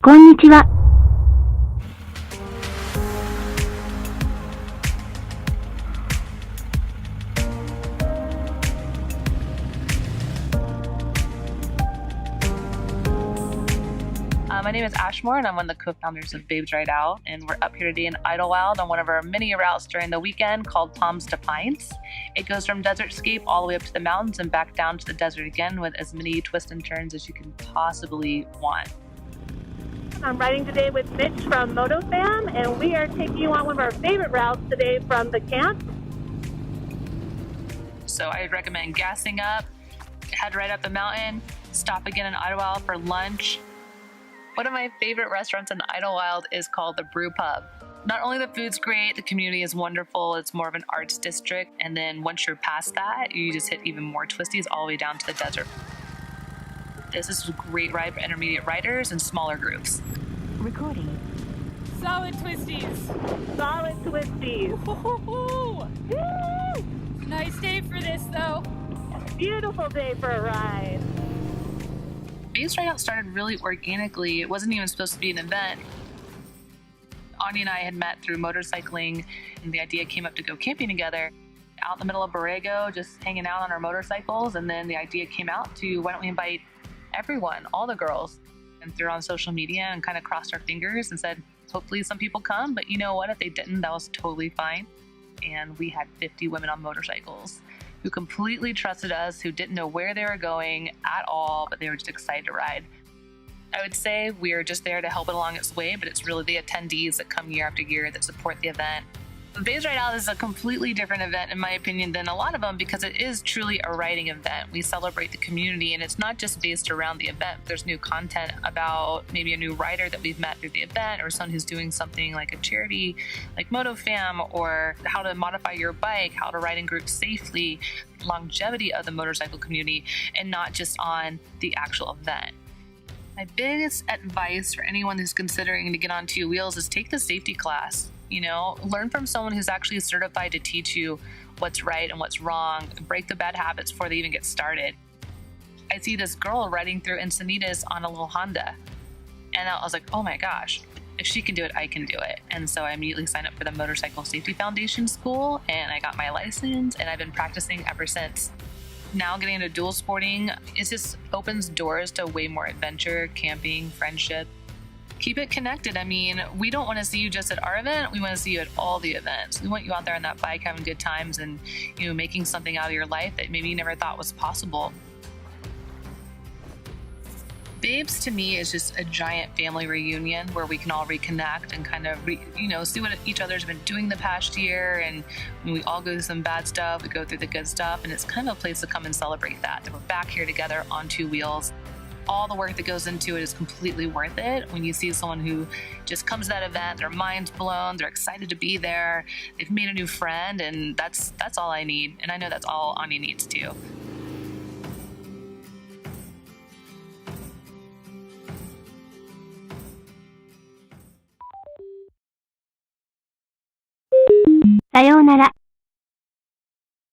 こんにちは。My name is Ashmore, and I'm one of the co-founders of Babes Ride Out, and we're up here today in Idlewild on one of our mini routes during the weekend called Palms to Pines. It goes from Desertscape all the way up to the mountains and back down to the desert again with as many twists and turns as you can possibly want. I'm riding today with Mitch from MotoFam, and we are taking you on one of our favorite routes today from the camp. So I'd recommend gassing up, head right up the mountain, stop again in Idlewild for lunch. One of my favorite restaurants in Idlewild is called the Brew Pub. Not only the food's great, the community is wonderful, it's more of an arts district, and then once you're past that, you just hit even more twisties all the way down to the desert. This is a great ride for intermediate riders and smaller groups. Recording. Solid twisties. Solid twisties. Woo! Nice day for this, though. Beautiful day for a ride. Babes Ride Out started really organically. It wasn't even supposed to be an event. Anya and I had met through motorcycling, and the idea came up to go camping together out in the middle of Borrego, just hanging out on our motorcycles. And then the idea came out to, why don't we invite everyone, all the girls, and threw it on social media and kind of crossed our fingers and said, hopefully some people come, but you know what, if they didn't, that was totally fine. And we had 50 women on motorcycles who completely trusted us, who didn't know where they were going at all, but they were just excited to ride. I would say we're just there to help it along its way, but it's really the attendees that come year after year that support the event. Babes Ride Out is a completely different event, in my opinion, than a lot of them because it is truly a riding event. We celebrate the community, and it's not just based around the event. There's new content about maybe a new rider that we've met through the event, or someone who's doing something like a charity like MotoFam, or how to modify your bike, how to ride in groups safely, longevity of the motorcycle community, and not just on the actual event. My biggest advice for anyone who's considering to get on two wheels is take the safety class. You know, learn from someone who's actually certified to teach you what's right and what's wrong, and break the bad habits before they even get started. I see this girl riding through Encinitas on a little Honda, and I was like, oh my gosh, if she can do it, I can do it. And so I immediately signed up for the Motorcycle Safety Foundation School, and I got my license, and I've been practicing ever since. Now getting into dual sporting, it just opens doors to way more adventure, camping, friendship. Keep it connected. I mean, we don't want to see you just at our event. We want to see you at all the events. We want you out there on that bike having good times and, you know, making something out of your life that maybe you never thought was possible. Babes to me is just a giant family reunion where we can all reconnect and kind of, see what each other's been doing the past year. And when we all go through some bad stuff, we go through the good stuff. And it's kind of a place to come and celebrate that we're back here together on two wheels. All the work that goes into it is completely worth it. When you see someone who just comes to that event, their mind's blown, they're excited to be there, they've made a new friend, and that's all I need. And I know that's all Anya needs too.さようなら。